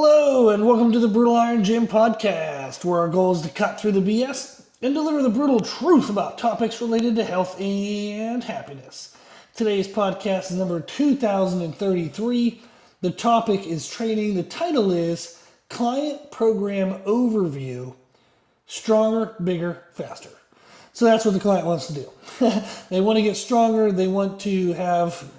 Hello, and welcome to the Brutal Iron Gym podcast, where our goal is to cut through the BS and deliver the brutal truth about topics related to health and happiness. Today's podcast is number 2033. The topic is training. The title is Client Program Overview, Stronger, Bigger, Faster. So that's what the client wants to do. They want to get stronger. They want to have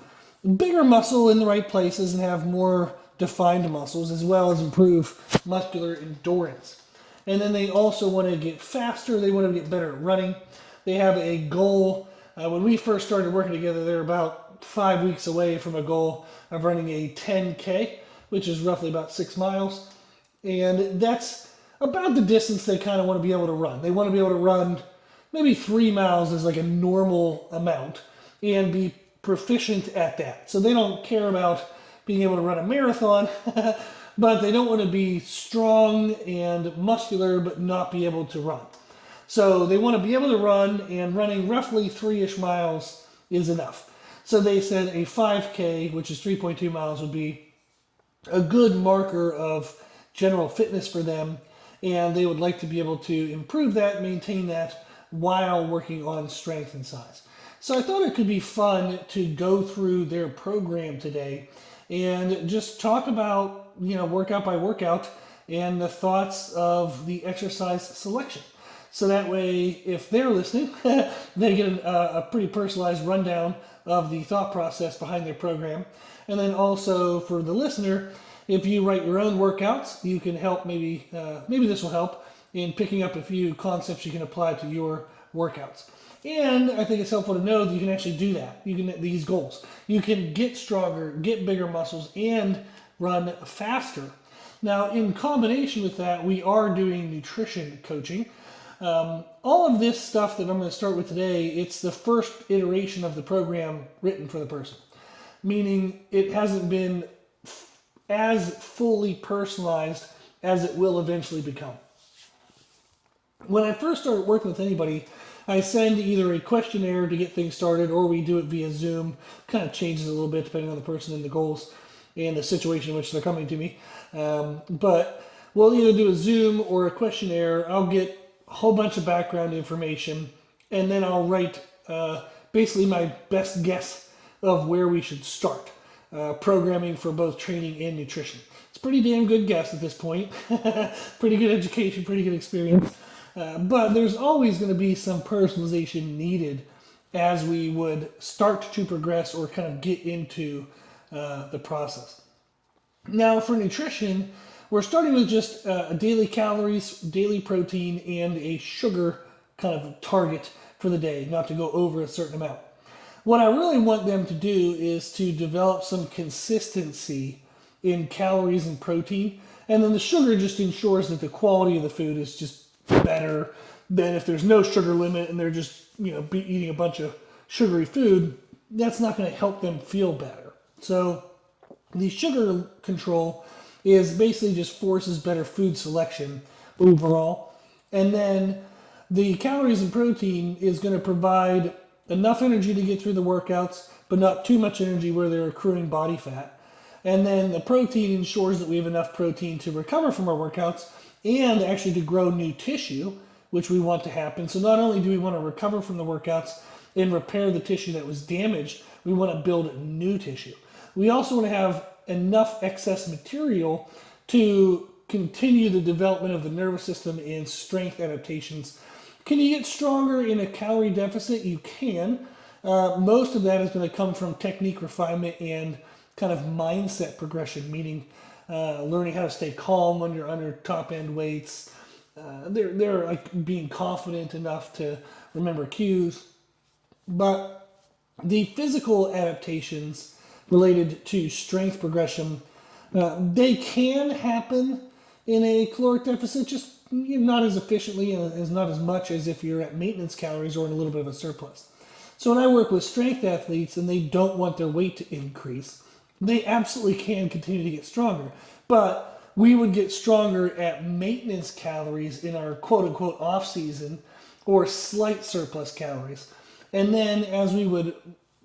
bigger muscle in the right places and have more defined muscles, as well as improve muscular endurance. And then they also want to get faster. They want to get better at running. They have a goal. When we first started working together, they're about 5 weeks away from a goal of running a 10K, which is roughly about 6 miles. And that's about the distance they kind of want to be able to run. They want to be able to run maybe 3 miles as like a normal amount and be proficient at that. So they don't care about being able to run a marathon, but they don't want to be strong and muscular but not be able to run. So they want to be able to run, and running roughly 3-ish miles is enough. So they said a 5K, which is 3.2 miles, would be a good marker of general fitness for them, and they would like to be able to improve that, maintain that, while working on strength and size. So I thought it could be fun to go through their program today and just talk about, workout by workout and the thoughts of the exercise selection. So that way, if they're listening, they get a pretty personalized rundown of the thought process behind their program. And then also for the listener, if you write your own workouts, you can help maybe this will help in picking up a few concepts you can apply to your workouts. And I think it's helpful to know that you can actually do that. You can these goals. You can get stronger, get bigger muscles, and run faster. Now, in combination with that, we are doing nutrition coaching. All of this stuff that I'm going to start with today, it's the first iteration of the program written for the person, meaning it hasn't been as fully personalized as it will eventually become. When I first started working with anybody, I send either a questionnaire to get things started, or we do it via Zoom. Kind of changes a little bit depending on the person and the goals and the situation in which they're coming to me. But we'll either do a Zoom or a questionnaire. I'll get a whole bunch of background information, and then I'll write basically my best guess of where we should start programming for both training and nutrition. It's a pretty damn good guess at this point. Pretty good education, pretty good experience. But there's always going to be some personalization needed as we would start to progress or kind of get into the process. Now, for nutrition, we're starting with just daily calories, daily protein, and a sugar kind of target for the day, not to go over a certain amount. What I really want them to do is to develop some consistency in calories and protein, and then the sugar just ensures that the quality of the food is just better than if there's no sugar limit and they're just eating a bunch of sugary food. That's not going to help them feel better. So the sugar control is basically just forces better food selection overall, and then the calories and protein is going to provide enough energy to get through the workouts, but not too much energy where they're accruing body fat. And then the protein ensures that we have enough protein to recover from our workouts and actually to grow new tissue, which we want to happen. So not only do we want to recover from the workouts and repair the tissue that was damaged, we want to build new tissue. We also want to have enough excess material to continue the development of the nervous system and strength adaptations. Can you get stronger in a calorie deficit? You can. Most of that is going to come from technique refinement and kind of mindset progression, meaning learning how to stay calm when you're under top end weights. They're like being confident enough to remember cues. But the physical adaptations related to strength progression, they can happen in a caloric deficit, just not as efficiently and not as much as if you're at maintenance calories or in a little bit of a surplus. So when I work with strength athletes and they don't want their weight to increase, they absolutely can continue to get stronger. But we would get stronger at maintenance calories in our quote-unquote off-season or slight surplus calories. And then as we would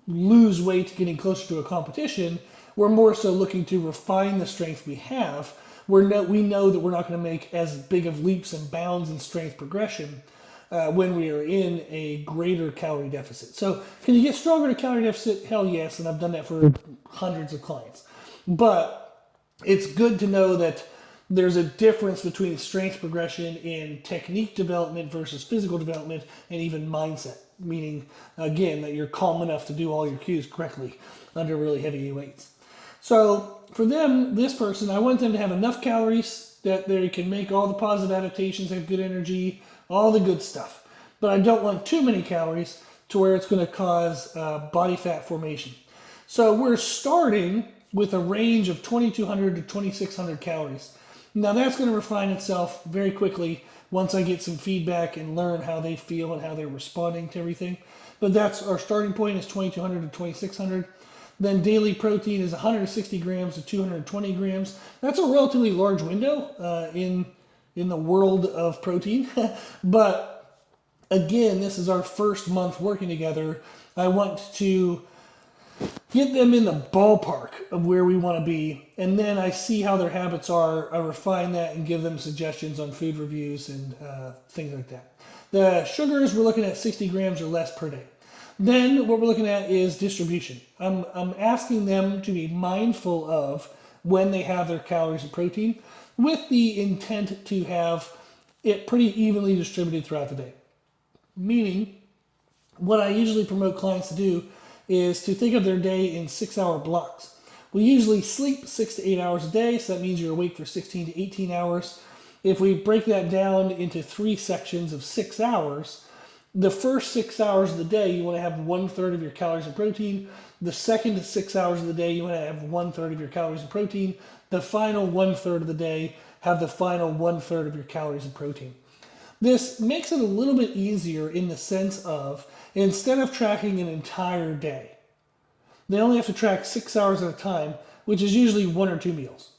lose weight getting closer to a competition, we're more so looking to refine the strength we have we know that we're not going to make as big of leaps and bounds in strength progression when we are in a greater calorie deficit. So can you get stronger in a calorie deficit? Hell yes, and I've done that for hundreds of clients. But it's good to know that there's a difference between strength progression in technique development versus physical development and even mindset, meaning, again, that you're calm enough to do all your cues correctly under really heavy weights. So for them, this person, I want them to have enough calories that they can make all the positive adaptations, have good energy, all the good stuff. But I don't want too many calories to where it's going to cause body fat formation. So we're starting with a range of 2,200 to 2,600 calories. Now that's going to refine itself very quickly once I get some feedback and learn how they feel and how they're responding to everything. But that's our starting point is 2,200 to 2,600. Then daily protein is 160 grams to 220 grams. That's a relatively large window in the world of protein. But again, this is our first month working together. I want to get them in the ballpark of where we want to be, and then I see how their habits are. I refine that and give them suggestions on food reviews and things like that. The sugars, we're looking at 60 grams or less per day. Then what we're looking at is distribution. I'm asking them to be mindful of when they have their calories and protein with the intent to have it pretty evenly distributed throughout the day. Meaning, what I usually promote clients to do is to think of their day in 6-hour blocks. We usually sleep 6 to 8 hours a day, so that means you're awake for 16 to 18 hours. If we break that down into 3 sections of 6 hours, the first 6 hours of the day, you want to have 1/3 of your calories and protein. The second 6 hours of the day, you want to have 1/3 of your calories and protein. The final 1/3 of the day, have the final 1/3 of your calories and protein. This makes it a little bit easier in the sense of, instead of tracking an entire day, they only have to track 6 hours at a time, which is usually 1 or 2 meals.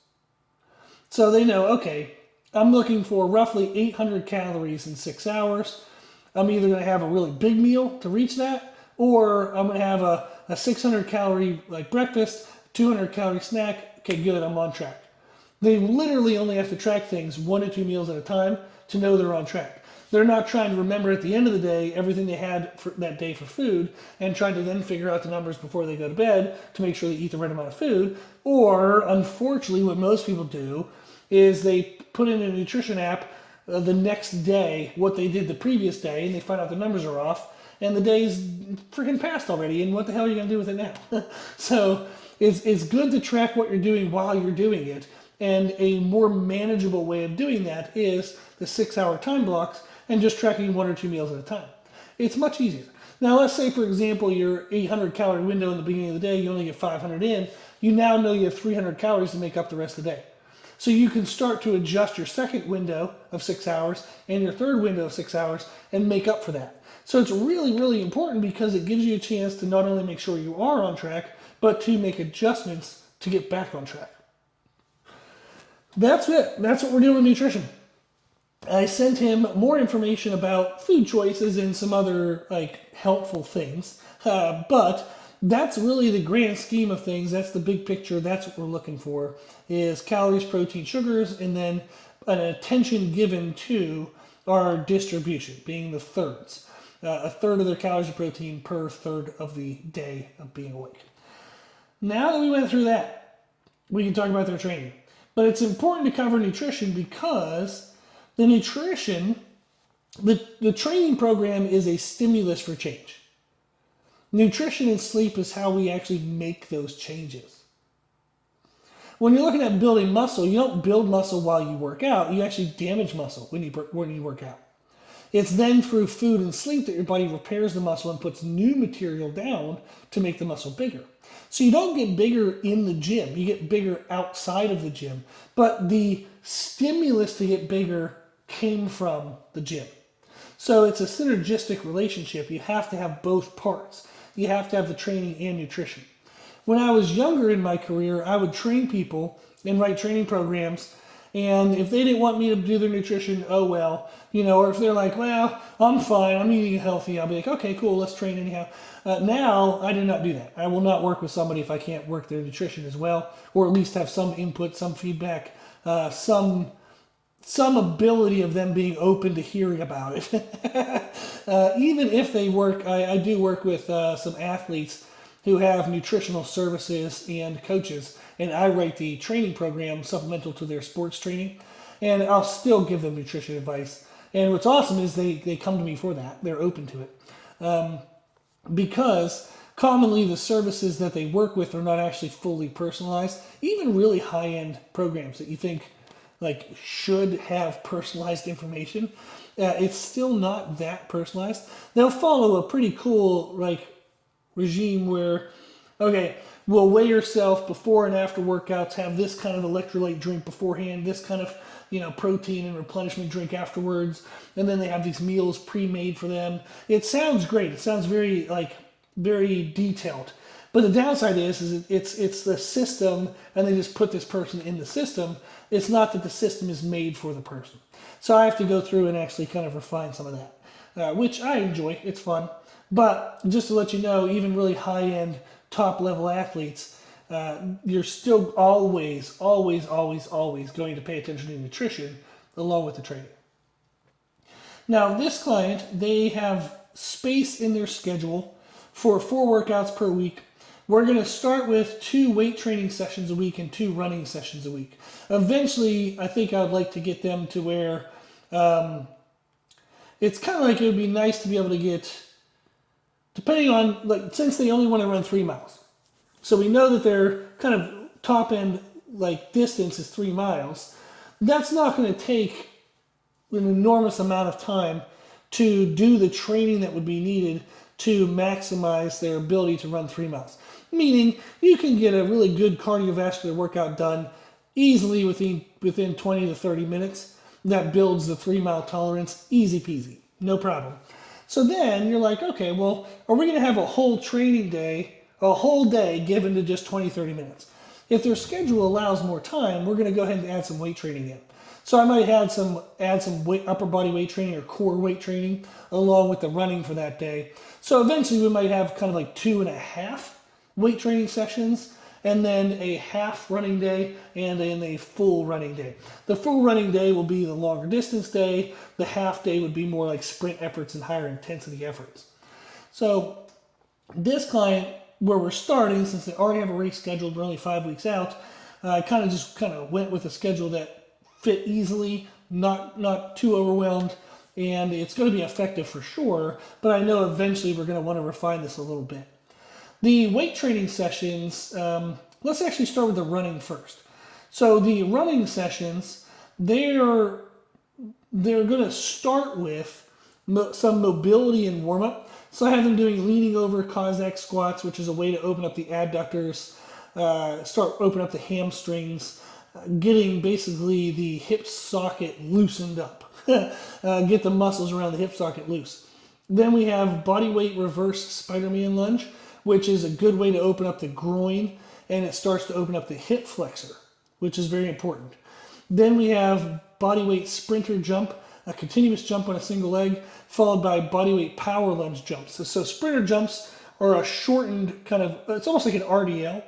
So they know, okay, I'm looking for roughly 800 calories in 6 hours. I'm either going to have a really big meal to reach that, or I'm going to have a 600 calorie like breakfast, 200 calorie snack. Okay, good, I'm on track. They literally only have to track things 1 or 2 meals at a time to know they're on track. They're not trying to remember at the end of the day everything they had for that day for food and trying to then figure out the numbers before they go to bed to make sure they eat the right amount of food. Or, unfortunately, what most people do is they put in a nutrition app the next day what they did the previous day, and they find out the numbers are off, and the day's freaking passed already, and what the hell are you going to do with it now? So it's good to track what you're doing while you're doing it, and a more manageable way of doing that is the 6-hour time blocks and just tracking 1 or 2 meals at a time. It's much easier. Now, let's say, for example, your 800 calorie window in the beginning of the day, you only get 500 in. You now know you have 300 calories to make up the rest of the day. So you can start to adjust your second window of 6 hours and your third window of 6 hours and make up for that. So it's really, really important because it gives you a chance to not only make sure you are on track, but to make adjustments to get back on track. That's it. That's what we're doing with nutrition. I sent him more information about food choices and some other helpful things, but that's really the grand scheme of things. That's the big picture. That's what we're looking for, is calories, protein, sugars, and then an attention given to our distribution, being the thirds. A third of their calories and protein per third of the day of being awake. Now that we went through that, we can talk about their training. But it's important to cover nutrition because the nutrition, the training program is a stimulus for change. Nutrition and sleep is how we actually make those changes. When you're looking at building muscle, you don't build muscle while you work out. You actually damage muscle when you work out. It's then through food and sleep that your body repairs the muscle and puts new material down to make the muscle bigger. So you don't get bigger in the gym. You get bigger outside of the gym. But the stimulus to get bigger came from the gym. So it's a synergistic relationship. You have to have both parts. You have to have the training and nutrition. When I was younger in my career, I would train people and write training programs. And if they didn't want me to do their nutrition, oh well, or if they're like, well, I'm fine, I'm eating healthy, I'll be like, okay, cool, let's train anyhow. Now, I do not do that. I will not work with somebody if I can't work their nutrition as well, or at least have some input, some feedback some ability of them being open to hearing about it. Even if they work, I do work with some athletes who have nutritional services and coaches, and I write the training program supplemental to their sports training, and I'll still give them nutrition advice. And what's awesome is they come to me for that. They're open to it. Because commonly the services that they work with are not actually fully personalized. Even really high-end programs that you think like should have personalized information, it's still not that personalized. They'll follow a pretty cool like regime where, okay, we'll weigh yourself before and after workouts, have this kind of electrolyte drink beforehand, this kind of protein and replenishment drink afterwards, and then they have these meals pre-made for them. It sounds great. It sounds very detailed. But the downside is it's the system, and they just put this person in the system. It's not that the system is made for the person. So I have to go through and actually kind of refine some of that, which I enjoy. It's fun. But just to let you know, even really high-end, top-level athletes, you're still always going to pay attention to nutrition along with the training. Now, this client, they have space in their schedule for 4 workouts per week. We're going to start with 2 weight training sessions a week and 2 running sessions a week. Eventually, I think I would like to get them to where it's kind of like it would be nice to be able to get, depending on, like, since they only want to run 3 miles. So we know that their kind of top end like distance is 3 miles. That's not going to take an enormous amount of time to do the training that would be needed to maximize their ability to run 3 miles. Meaning you can get a really good cardiovascular workout done easily within 20 to 30 minutes. That builds the 3 mile tolerance, easy peasy, no problem. So then you're like, okay, well, are we going to have a whole training day, a whole day given to just 20, 30 minutes? If their schedule allows more time, we're going to go ahead and add some weight training in. So I might add some upper body weight training or core weight training along with the running for that day. So eventually we might have kind of like 2.5 weight training sessions, and then a half running day, and then a full running day. The full running day will be the longer distance day. The half day would be more like sprint efforts and higher intensity efforts. So this client, where we're starting, since they already have a race scheduled, we're only 5 weeks out, I kind of went with a schedule that fit easily, not too overwhelmed, and it's going to be effective for sure, but I know eventually we're going to want to refine this a little bit. The weight training sessions, let's actually start with the running first. So the running sessions, they're going to start with some mobility and warm-up. So I have them doing leaning over Cossack squats, which is a way to open up the adductors, open up the hamstrings, getting basically the hip socket loosened up, get the muscles around the hip socket loose. Then we have body weight reverse Spider-Man lunge, which is a good way to open up the groin, and it starts to open up the hip flexor, which is very important. Then we have body weight sprinter jump, a continuous jump on a single leg, followed by body weight power lunge jumps. So sprinter jumps are a shortened kind of, it's almost like an RDL,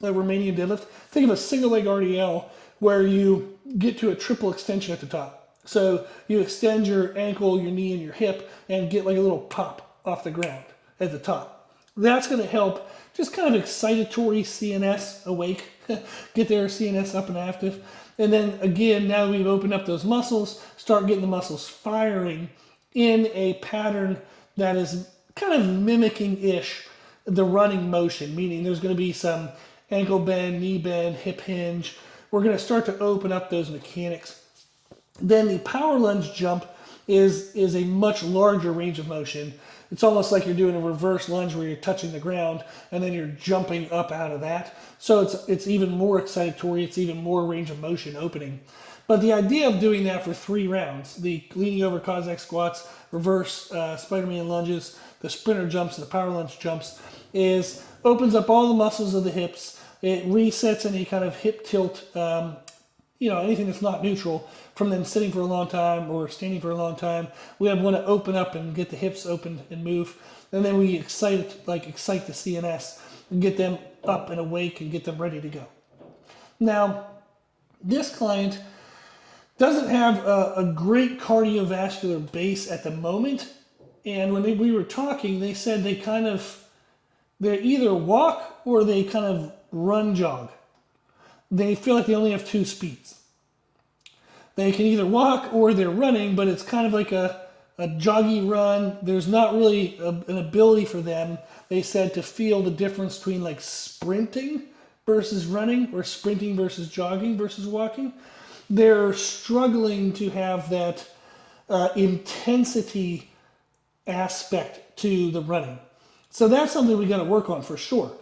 a Romanian deadlift. Think of a single leg RDL where you get to a triple extension at the top. So you extend your ankle, your knee, and your hip and get like a little pop off the ground at the top. That's going to help just kind of excitatory CNS awake, get their CNS up and active. And then again, now we've opened up those muscles, start getting the muscles firing in a pattern that is kind of mimicking-ish the running motion, meaning there's going to be some ankle bend, knee bend, hip hinge. We're going to start to open up those mechanics. Then the power lunge jump is a much larger range of motion. It's almost like you're doing a reverse lunge where you're touching the ground and then you're jumping up out of that. So it's even more excitatory. It's even more range of motion opening. But the idea of doing that for 3 rounds, the leaning over Cossack squats, reverse Spider-Man lunges, the sprinter jumps, and the power lunge jumps, opens up all the muscles of the hips. It resets any kind of hip tilt, anything that's not neutral from them sitting for a long time or standing for a long time. We want to open up and get the hips open and move. And then we excite the CNS and get them up and awake and get them ready to go. Now, This client doesn't have a great cardiovascular base at the moment. And when we were talking, they said they either walk or they kind of run jog. They feel like they only have two speeds. They can either walk or they're running, but it's kind of like a joggy run. There's not really an ability for them, they said, to feel the difference between like sprinting versus running or sprinting versus jogging versus walking. They're struggling to have that intensity aspect to the running. So that's something we got to work on for sure.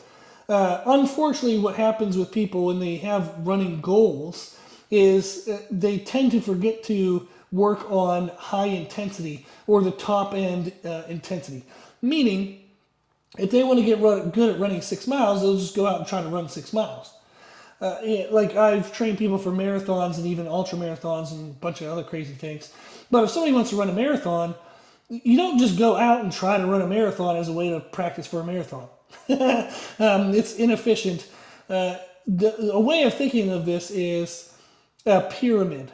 Unfortunately, what happens with people when they have running goals is they tend to forget to work on high intensity or the top end intensity. Meaning, if they want to get good at running 6 miles, they'll just go out and try to run 6 miles. Like I've trained people for marathons and even ultra marathons and a bunch of other crazy things. But if somebody wants to run a marathon, you don't just go out and try to run a marathon as a way to practice for a marathon. It's inefficient. A way of thinking of this is a pyramid.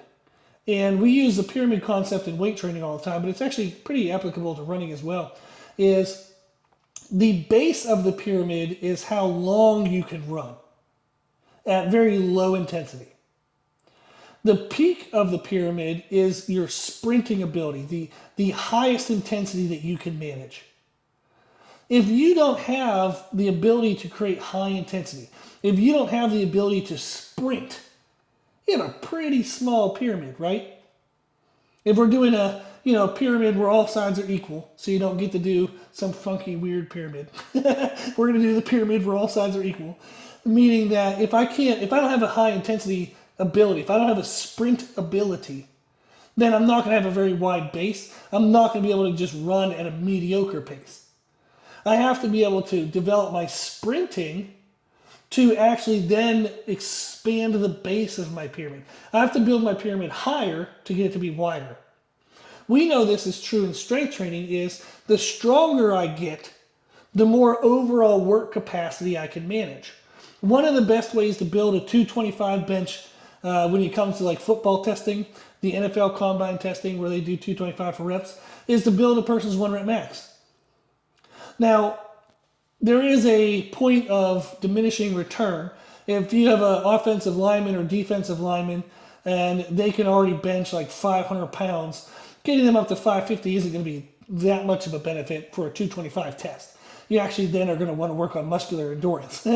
And we use the pyramid concept in weight training all the time, but it's actually pretty applicable to running as well. Is the base of the pyramid is how long you can run at very low intensity. The peak of the pyramid is your sprinting ability, the highest intensity that you can manage. If you don't have the ability to create high intensity, if you don't have the ability to sprint, you have a pretty small pyramid, right? If we're doing a pyramid where all sides are equal, so you don't get to do some funky weird pyramid. We're going to do the pyramid where all sides are equal, meaning that if I don't have a high intensity ability, if I don't have a sprint ability, then I'm not going to have a very wide base. I'm not going to be able to just run at a mediocre pace. I have to be able to develop my sprinting to actually then expand the base of my pyramid. I have to build my pyramid higher to get it to be wider. We know this is true in strength training is the stronger I get, the more overall work capacity I can manage. One of the best ways to build a 225 bench when it comes to like football testing, the NFL combine testing where they do 225 for reps, is to build a person's 1 rep max. Now, there is a point of diminishing return. If you have an offensive lineman or defensive lineman and they can already bench like 500 pounds, getting them up to 550 isn't going to be that much of a benefit for a 225 test. You actually then are going to want to work on muscular endurance.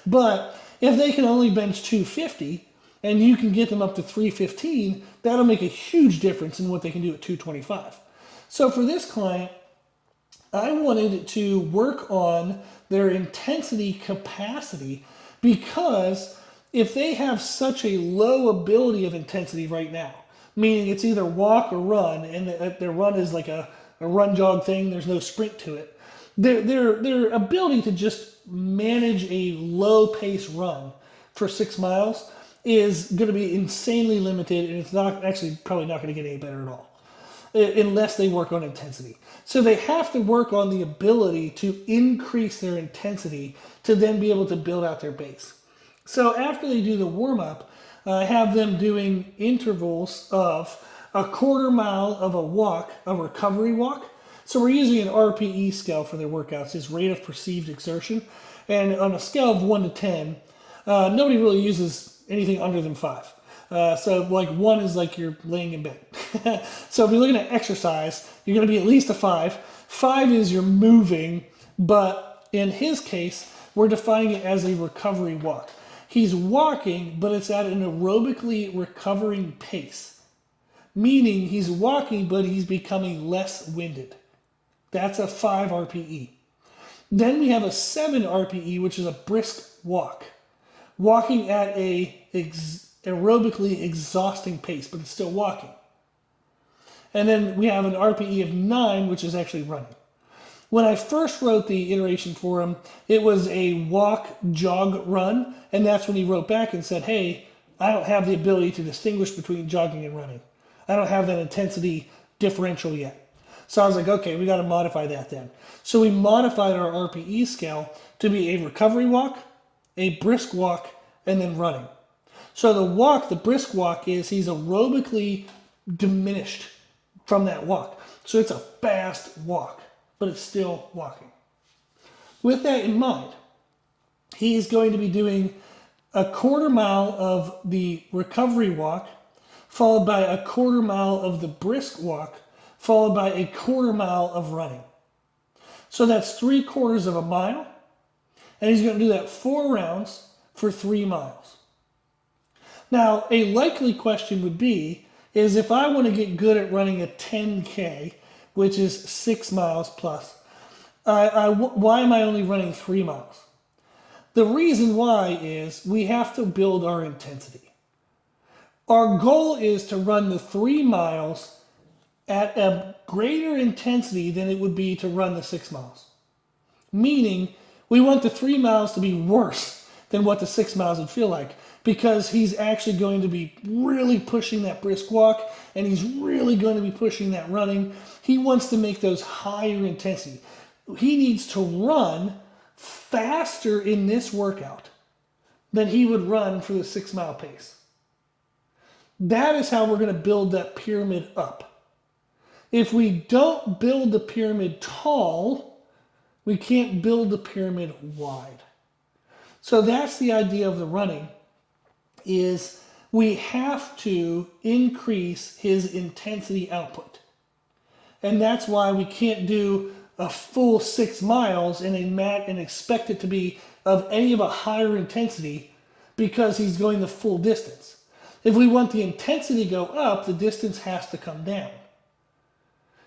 But if they can only bench 250 and you can get them up to 315, that'll make a huge difference in what they can do at 225. So for this client, I wanted to work on their intensity capacity because if they have such a low ability of intensity right now, meaning it's either walk or run, and their run is like a run jog thing, there's no sprint to it, their ability to just manage a low pace run for 6 miles is going to be insanely limited, and it's not actually probably not going to get any better at all unless they work on intensity. So they have to work on the ability to increase their intensity to then be able to build out their base. So after they do the warm-up, I have them doing intervals of a quarter mile of a walk, a recovery walk. So we're using an RPE scale for their workouts, is rate of perceived exertion. And on a scale of 1 to 10, nobody really uses anything under than 5. So like 1 is like you're laying in bed. So if you're looking at exercise, you're going to be at least a 5. 5 is you're moving, but in his case, we're defining it as a recovery walk. He's walking, but it's at an aerobically recovering pace, meaning he's walking, but he's becoming less winded. That's a 5 RPE. Then we have a 7 RPE, which is a brisk walk, walking at a aerobically exhausting pace, but it's still walking. And then we have an RPE of 9, which is actually running. When I first wrote the iteration for him, it was a walk, jog, run, and that's when he wrote back and said, hey, I don't have the ability to distinguish between jogging and running. I don't have that intensity differential yet. So I was like, okay, we got to modify that then. So we modified our RPE scale to be a recovery walk, a brisk walk, and then running. So the walk, the brisk walk, is he's aerobically diminished from that walk. So it's a fast walk, but it's still walking. With that in mind, he's going to be doing a quarter mile of the recovery walk, followed by a quarter mile of the brisk walk, followed by a quarter mile of running. So that's 3/4 of a mile, and he's going to do that 4 rounds for 3 miles. Now, a likely question would be, is if I want to get good at running a 10K, which is 6 miles plus, why am I only running 3 miles? The reason why is we have to build our intensity. Our goal is to run the 3 miles at a greater intensity than it would be to run the 6 miles. Meaning, we want the 3 miles to be worse than what the 6 miles would feel like, because he's actually going to be really pushing that brisk walk, and he's really going to be pushing that running. He wants to make those higher intensity. He needs to run faster in this workout than he would run for the 6 mile pace. That is how we're going to build that pyramid up. If we don't build the pyramid tall, we can't build the pyramid wide. So that's the idea of the running, is we have to increase his intensity output. And that's why we can't do a full 6 miles in a mat and expect it to be of any of a higher intensity, because he's going the full distance. If we want the intensity to go up, the distance has to come down.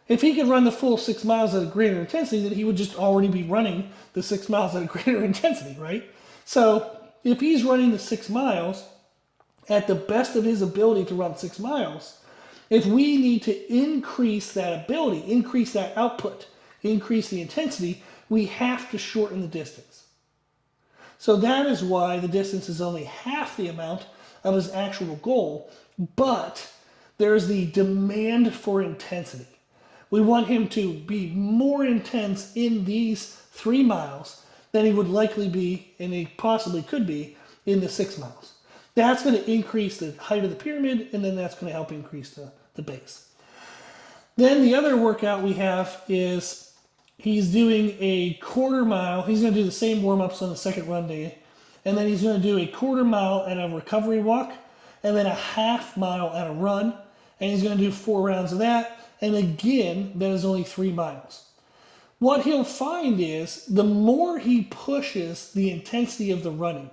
If he could run the full 6 miles at a greater intensity, then he would just already be running the 6 miles at a greater intensity, right? So if he's running the 6 miles at the best of his ability to run 6 miles, if we need to increase that ability, increase that output, increase the intensity, we have to shorten the distance. So that is why the distance is only half the amount of his actual goal, but there's the demand for intensity. We want him to be more intense in these 3 miles than he would likely be, and he possibly could be, in the 6 miles. That's going to increase the height of the pyramid, and then that's going to help increase the base. Then the other workout we have is he's doing a quarter mile. He's going to do the same warm-ups on the second run day, and then he's going to do a quarter mile at a recovery walk, and then a half mile at a run, and he's going to do 4 rounds of that. And again, that is only 3 miles. What he'll find is the more he pushes the intensity of the running,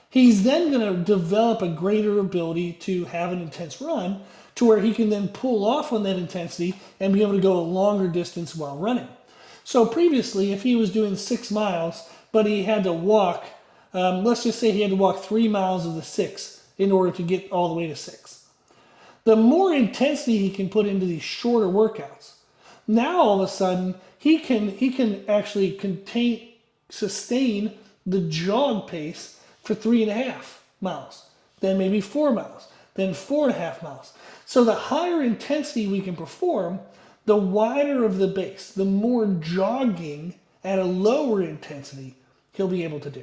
he's then going to develop a greater ability to have an intense run, to where he can then pull off on that intensity and be able to go a longer distance while running. So previously, if he was doing 6 miles, but he had to walk, let's just say he had to walk 3 miles of the 6 in order to get all the way to 6. The more intensity he can put into these shorter workouts, now all of a sudden he can actually sustain the jog pace for 3.5 miles, then maybe 4 miles, then 4.5 miles. So the higher intensity we can perform, the wider of the base, the more jogging at a lower intensity he'll be able to do.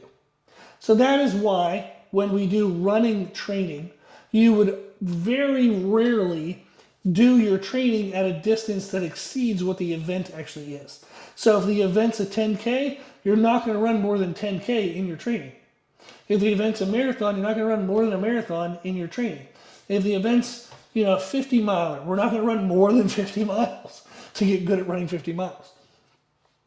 So that is why when we do running training, you would very rarely do your training at a distance that exceeds what the event actually is. So if the event's a 10K, you're not going to run more than 10K in your training. If the event's a marathon, you're not going to run more than a marathon in your training. If the event's, a 50 miler, we're not going to run more than 50 miles to get good at running 50 miles.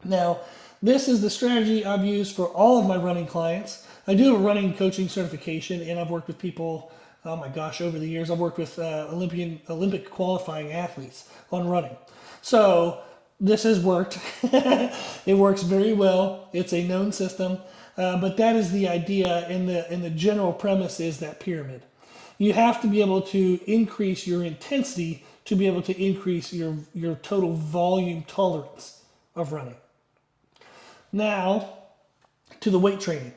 Now, this is the strategy I've used for all of my running clients. I do have a running coaching certification, and I've worked with people, oh my gosh, over the years. I've worked with Olympic qualifying athletes on running. So this has worked. It works very well. It's a known system. But that is the idea, and the general premise is that pyramid. You have to be able to increase your intensity to be able to increase your total volume tolerance of running. Now, to the weight training.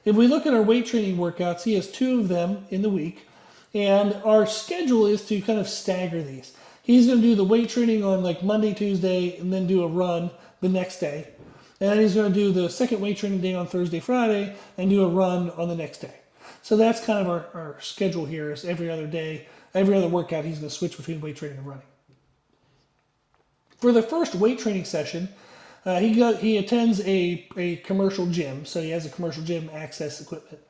If we look at our weight training workouts, he has 2 of them in the week, and our schedule is to kind of stagger these. He's going to do the weight training on like Monday, Tuesday, and then do a run the next day. And then he's going to do the second weight training day on Thursday, Friday, and do a run on the next day. So that's kind of our schedule here is every other day, every other workout, he's going to switch between weight training and running. For the first weight training session, he attends a commercial gym, so he has a commercial gym access equipment.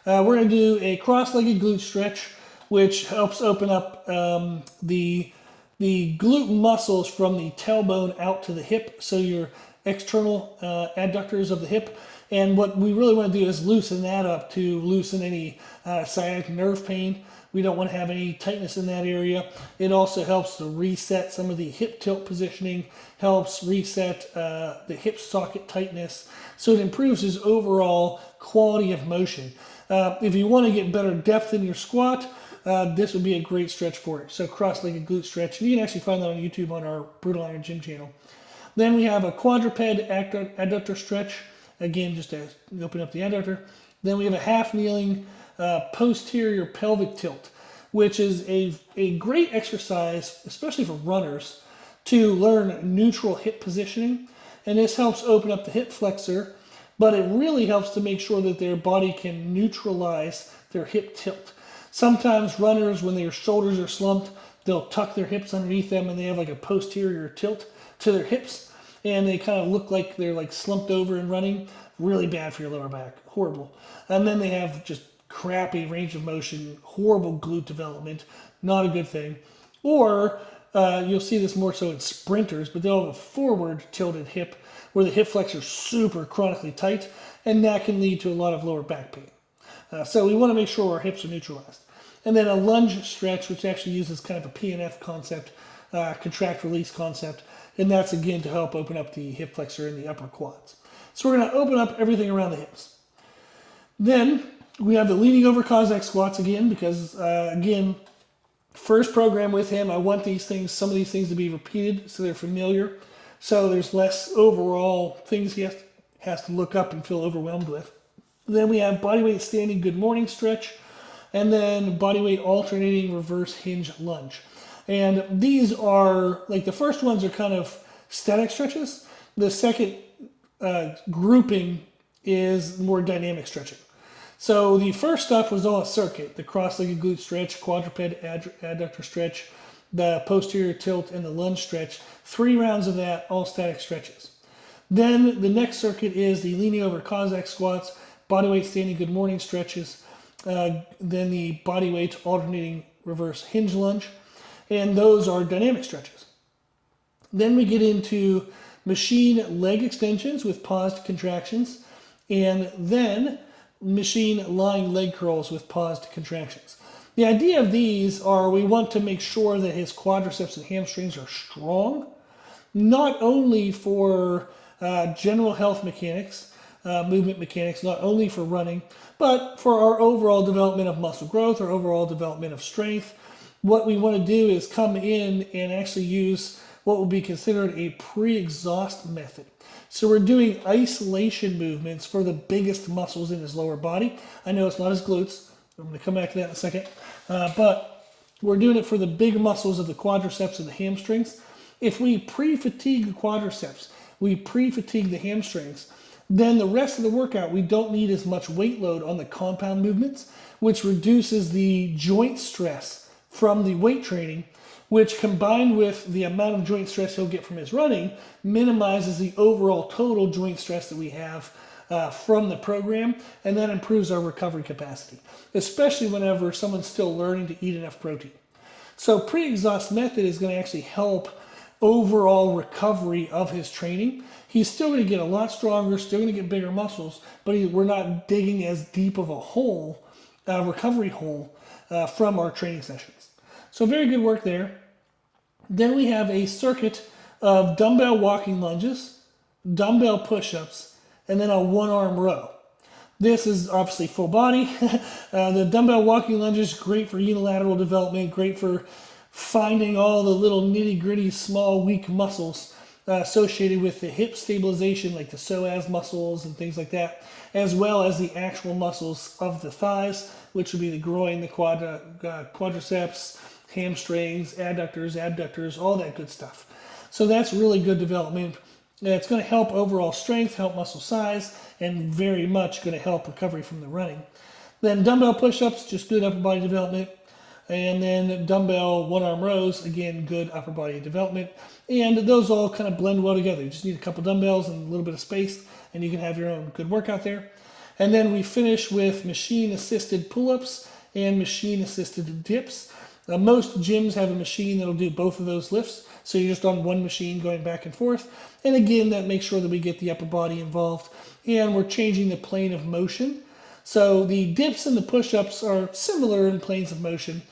We're going to do a cross-legged glute stretch, which helps open up the glute muscles from the tailbone out to the hip, so your external adductors of the hip. And what we really want to do is loosen that up to loosen any sciatic nerve pain. We don't want to have any tightness in that area. It also helps to reset some of the hip tilt positioning, helps reset the hip socket tightness, so it improves his overall quality of motion. If you want to get better depth in your squat, this would be a great stretch for it. So cross-legged glute stretch. And you can actually find that on YouTube on our Brutal Iron Gym channel. Then we have a quadruped adductor stretch. Again, just to open up the adductor. Then we have a half kneeling posterior pelvic tilt, which is a great exercise, especially for runners, to learn neutral hip positioning. And this helps open up the hip flexor, but it really helps to make sure that their body can neutralize their hip tilt. Sometimes runners, when their shoulders are slumped, they'll tuck their hips underneath them and they have like a posterior tilt to their hips. And they kind of look like they're like slumped over and running. Really bad for your lower back. Horrible. And then they have just crappy range of motion, horrible glute development. Not a good thing. Or you'll see this more so in sprinters, but they'll have a forward tilted hip where the hip flexor is super chronically tight, and that can lead to a lot of lower back pain. So we want to make sure our hips are neutralized. And then a lunge stretch, which actually uses kind of a PNF concept, contract release concept. And that's again to help open up the hip flexor and the upper quads. So we're going to open up everything around the hips. Then we have the leaning over Cossack squats again, because again, first program with him, I want some of these things to be repeated so they're familiar. So there's less overall things he has to look up and feel overwhelmed with. Then we have bodyweight standing good morning stretch, and then bodyweight alternating reverse hinge lunge. And these are, like the first ones are kind of static stretches. The second grouping is more dynamic stretching. So the first stuff was all a circuit, the cross-legged glute stretch, quadruped adductor stretch, the posterior tilt, and the lunge stretch. 3 rounds of that, all static stretches. Then the next circuit is the leaning over Cossack squats, bodyweight standing good morning stretches, then the bodyweight alternating reverse hinge lunge. And those are dynamic stretches. Then we get into machine leg extensions with paused contractions, and then machine lying leg curls with paused contractions. The idea of these are we want to make sure that his quadriceps and hamstrings are strong, not only for general health mechanics, movement mechanics, not only for running, but for our overall development of muscle growth, our overall development of strength. What we want to do is come in and actually use what will be considered a pre-exhaust method. So we're doing isolation movements for the biggest muscles in his lower body. I know it's not his glutes. I'm going to come back to that in a second. But we're doing it for the big muscles of the quadriceps and the hamstrings. If we pre-fatigue the quadriceps, we pre-fatigue the hamstrings, then the rest of the workout, we don't need as much weight load on the compound movements, which reduces the joint stress from the weight training, which combined with the amount of joint stress he'll get from his running, minimizes the overall total joint stress that we have from the program, and that improves our recovery capacity, especially whenever someone's still learning to eat enough protein. So pre-exhaust method is going to actually help overall recovery of his training. He's still going to get a lot stronger, still going to get bigger muscles, but we're not digging as deep of a hole, recovery hole, from our training sessions. So very good work there. Then we have a circuit of dumbbell walking lunges, dumbbell push-ups, and then a one-arm row. This is obviously full body. The dumbbell walking lunges, great for unilateral development, great for finding all the little nitty-gritty, small, weak muscles associated with the hip stabilization, like the psoas muscles and things like that, as well as the actual muscles of the thighs, which would be the groin, the quadriceps, hamstrings, adductors, abductors, all that good stuff. So that's really good development. It's going to help overall strength, help muscle size, and very much going to help recovery from the running. Then dumbbell push-ups, just good upper body development. And then dumbbell one-arm rows, again, good upper body development. And those all kind of blend well together. You just need a couple dumbbells and a little bit of space, and you can have your own good workout there. And then we finish with machine-assisted pull-ups and machine-assisted dips. Most gyms have a machine that'll do both of those lifts, so you're just on one machine going back and forth. And again, that makes sure that we get the upper body involved, and we're changing the plane of motion. So the dips and the push-ups are similar in planes of motion,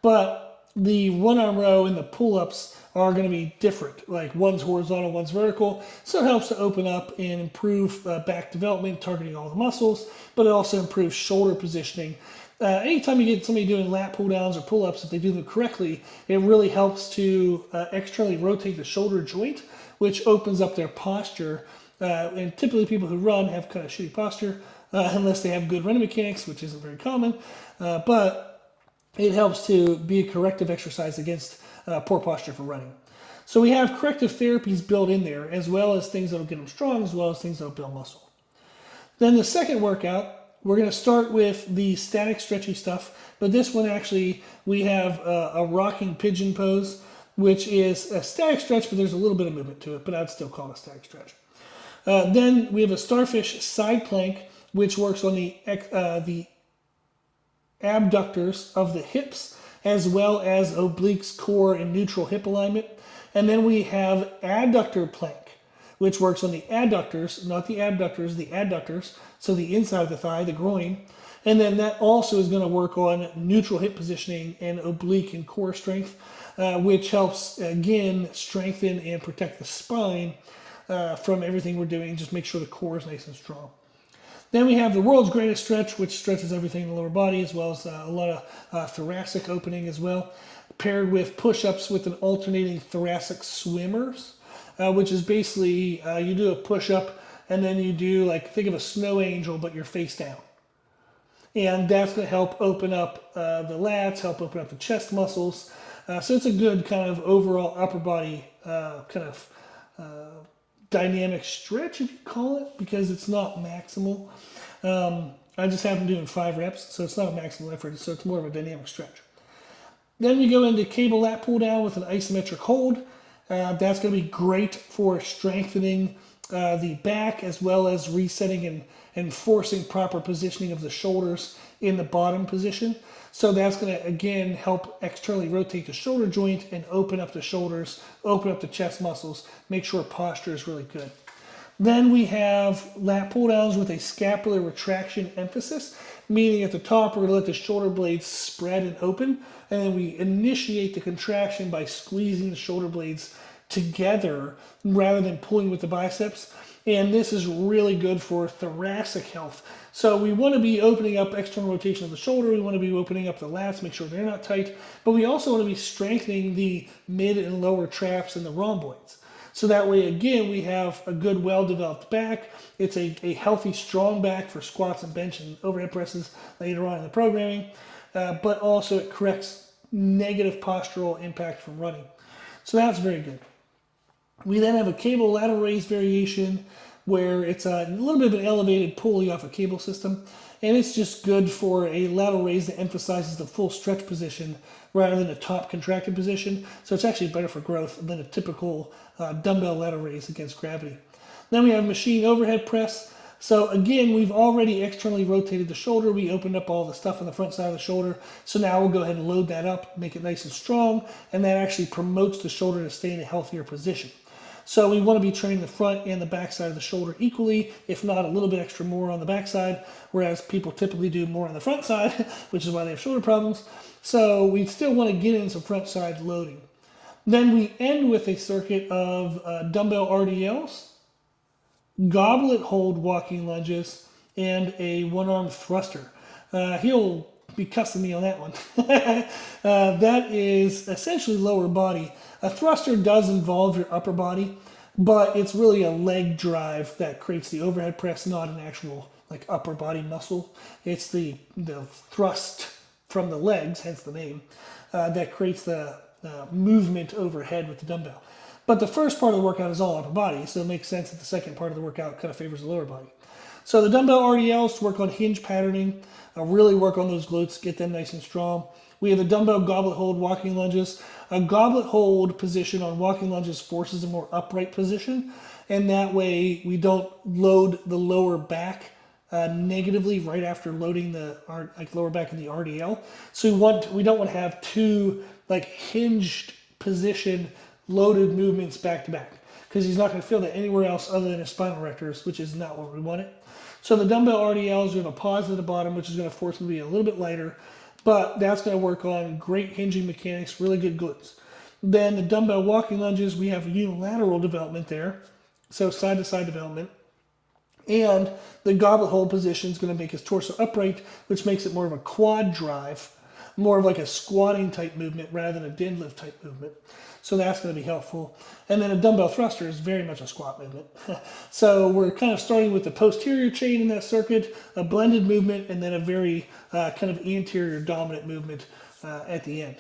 but the one-arm row and the pull-ups are going to be different. Like one's horizontal, one's vertical. So it helps to open up and improve back development, targeting all the muscles, but it also improves shoulder positioning. Anytime you get somebody doing lat pull downs or pull-ups, if they do them correctly, it really helps to externally rotate the shoulder joint, which opens up their posture. And typically people who run have kind of shitty posture, unless they have good running mechanics, which isn't very common. But it helps to be a corrective exercise against poor posture for running. So we have corrective therapies built in there, as well as things that will get them strong, as well as things that will build muscle. Then the second workout, we're going to start with the static stretchy stuff, but this one actually, we have a rocking pigeon pose, which is a static stretch, but there's a little bit of movement to it, but I'd still call it a static stretch. Then we have a starfish side plank, which works on the abductors of the hips, as well as obliques, core, and neutral hip alignment. And then we have adductor plank, which works on the adductors, not the abductors, the adductors, so the inside of the thigh, the groin. And then that also is going to work on neutral hip positioning and oblique and core strength, which helps, again, strengthen and protect the spine from everything we're doing. Just make sure the core is nice and strong. Then we have the world's greatest stretch, which stretches everything in the lower body, as well as a lot of thoracic opening as well, paired with push-ups with an alternating thoracic swimmers, which is basically you do a push-up and then you do, like, think of a snow angel, but you're face down. And that's going to help open up the lats, help open up the chest muscles. So it's a good kind of overall upper body kind of dynamic stretch, if you call it, because it's not maximal. I just have them doing 5 reps, so it's not a maximal effort, so it's more of a dynamic stretch. Then we go into cable lat pull down with an isometric hold. That's going to be great for strengthening the back, as well as resetting and forcing proper positioning of the shoulders in the bottom position. So that's going to, again, help externally rotate the shoulder joint and open up the shoulders, open up the chest muscles, make sure posture is really good. Then we have lat pull downs with a scapular retraction emphasis, meaning at the top we're going to let the shoulder blades spread and open, and then we initiate the contraction by squeezing the shoulder blades together rather than pulling with the biceps. And this is really good for thoracic health. So we want to be opening up external rotation of the shoulder. We want to be opening up the lats, make sure they're not tight. But we also want to be strengthening the mid and lower traps and the rhomboids. So that way, again, we have a good, well-developed back. It's a healthy, strong back for squats and bench and overhead presses later on in the programming. But also it corrects negative postural impact from running. So that's very good. We then have a cable lateral raise variation where it's a little bit of an elevated pulley off a cable system, and it's just good for a lateral raise that emphasizes the full stretch position rather than a top contracted position. So it's actually better for growth than a typical dumbbell lateral raise against gravity. Then we have machine overhead press. So again, we've already externally rotated the shoulder. We opened up all the stuff on the front side of the shoulder. So now we'll go ahead and load that up, make it nice and strong, and that actually promotes the shoulder to stay in a healthier position. So we want to be training the front and the back side of the shoulder equally, if not a little bit extra more on the back side, whereas people typically do more on the front side, which is why they have shoulder problems. So we still want to get in some front side loading. Then we end with a circuit of dumbbell RDLs, goblet hold walking lunges, and a one-arm thruster. He'll be cussing me on that one. That is essentially lower body. A thruster does involve your upper body, but it's really a leg drive that creates the overhead press, not an actual like upper body muscle. It's the thrust from the legs, hence the name, that creates the movement overhead with the dumbbell. But the first part of the workout is all upper body, so it makes sense that the second part of the workout kind of favors the lower body. So the dumbbell RDLs to work on hinge patterning, really work on those glutes, get them nice and strong. We have the dumbbell goblet hold walking lunges. A goblet hold position on walking lunges forces a more upright position, and that way we don't load the lower back negatively right after loading the lower back in the RDL. So we don't want to have two like hinged position loaded movements back to back, because he's not going to feel that anywhere else other than his spinal erectors, which is not what we want it. So the dumbbell RDLs, we have a pause at the bottom, which is going to force them to be a little bit lighter, but that's going to work on great hinging mechanics, really good glutes. Then the dumbbell walking lunges, we have unilateral development there, so side to side development. And the goblet hold position is going to make his torso upright, which makes it more of a quad drive, more of like a squatting type movement rather than a deadlift type movement. So that's going to be helpful. And then a dumbbell thruster is very much a squat movement. So we're kind of starting with the posterior chain in that circuit, a blended movement, and then a very kind of anterior dominant movement at the end.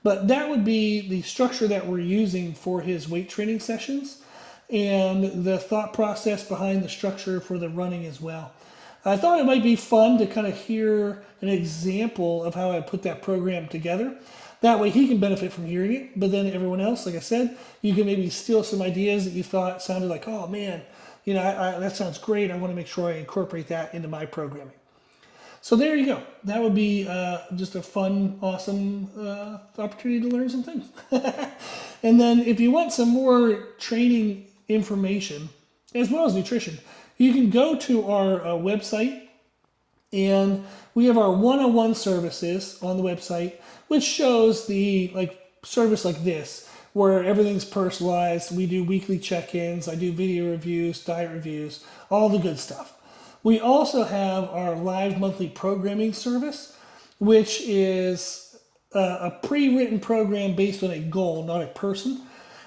But that would be the structure that we're using for his weight training sessions, and the thought process behind the structure for the running as well. I thought it might be fun to kind of hear an example of how I put that program together. That way he can benefit from hearing it, but then everyone else, like I said, you can maybe steal some ideas that you thought sounded like, oh man, that sounds great. I want to make sure I incorporate that into my programming. So there you go. That would be just a fun, awesome opportunity to learn some things. And then if you want some more training information, as well as nutrition, you can go to our website, and we have our one-on-one services on the website, which shows the service like this, where everything's personalized. We do weekly check-ins. I do video reviews, diet reviews, all the good stuff. We also have our live monthly programming service, which is a pre-written program based on a goal, not a person.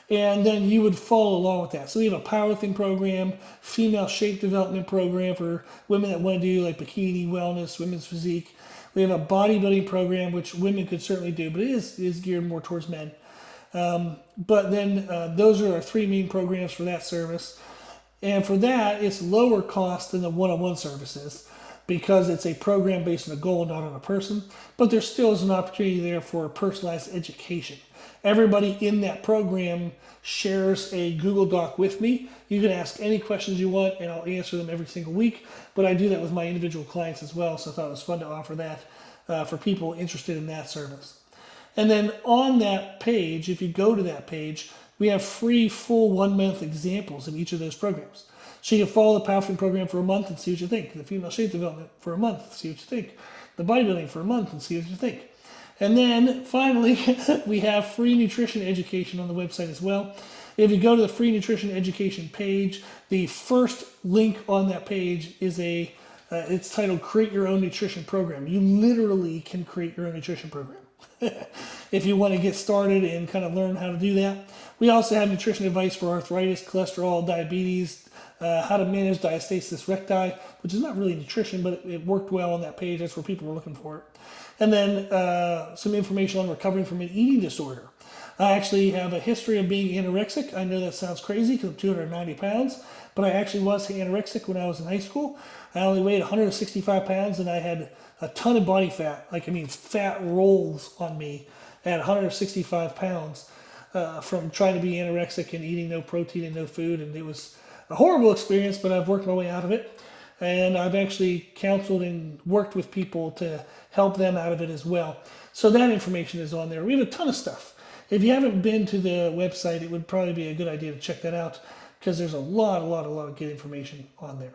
And then you would follow along with that. So we have a powerlifting program, female shape development program for women that want to do like bikini wellness, women's physique. We have a bodybuilding program, which women could certainly do, but it is geared more towards men. But then those are our three main programs for that service. And for that, it's lower cost than the one-on-one services because it's a program based on a goal, not on a person. But there still is an opportunity there for personalized education. Everybody in that program shares a Google Doc with me. You can ask any questions you want, and I'll answer them every single week. But I do that with my individual clients as well, so I thought it was fun to offer that for people interested in that service. And then on that page, if you go to that page, we have free full 1 month examples of each of those programs. So you can follow the powerlifting program for a month and see what you think. The female shape development for a month, see what you think. The bodybuilding for a month and see what you think. And then finally, we have free nutrition education on the website as well. If you go to the free nutrition education page, the first link on that page is it's titled Create Your Own Nutrition Program. You literally can create your own nutrition program if you want to get started and kind of learn how to do that. We also have nutrition advice for arthritis, cholesterol, diabetes, how to manage diastasis recti, which is not really nutrition, but it worked well on that page. That's where people were looking for it. And then some information on recovering from an eating disorder. I actually have a history of being anorexic. I know that sounds crazy because I'm 290 pounds, but I actually was anorexic when I was in high school. I only weighed 165 pounds and I had a ton of body fat. Fat rolls on me at 165 pounds from trying to be anorexic and eating no protein and no food. And it was a horrible experience, but I've worked my way out of it. And I've actually counseled and worked with people to help them out of it as well. So that information is on there. We have a ton of stuff. If you haven't been to the website, it would probably be a good idea to check that out because there's a lot of good information on there.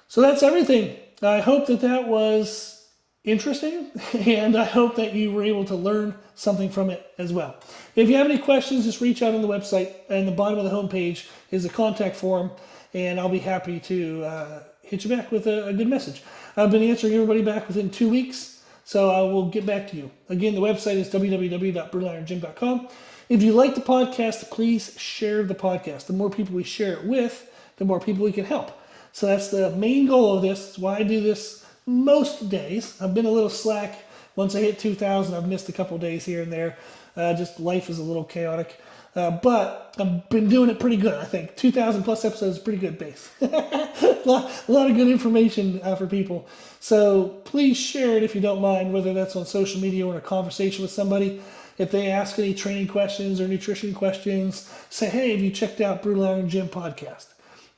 So that's everything. I hope that was interesting, and I hope that you were able to learn something from it as well. If you have any questions, just reach out on the website. And the bottom of the homepage is a contact form, and I'll be happy to hit you back with a good message. I've been answering everybody back within 2 weeks, so I will get back to you. Again, the website is www.brutalirongym.com. If you like the podcast, please share the podcast. The more people we share it with, the more people we can help. So that's the main goal of this. It's why I do this most days. I've been a little slack. Once I hit 2,000, I've missed a couple days here and there. Just life is a little chaotic. But I've been doing it pretty good, I think. 2,000 plus episodes is pretty good base. a lot of good information for people. So please share it if you don't mind, whether that's on social media or in a conversation with somebody. If they ask any training questions or nutrition questions, say, hey, have you checked out Brutal Iron Gym podcast?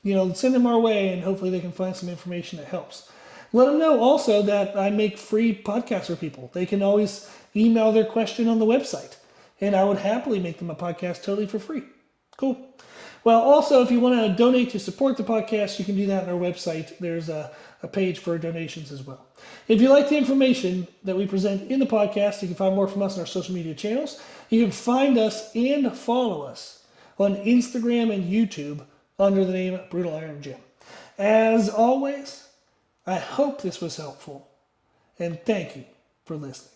Send them our way, and hopefully they can find some information that helps. Let them know also that I make free podcasts for people. They can always email their question on the website, and I would happily make them a podcast totally for free. Cool. Well, also, if you want to donate to support the podcast, you can do that on our website. There's a page for donations as well. If you like the information that we present in the podcast, you can find more from us on our social media channels. You can find us and follow us on Instagram and YouTube under the name Brutal Iron Gym. As always, I hope this was helpful, and thank you for listening.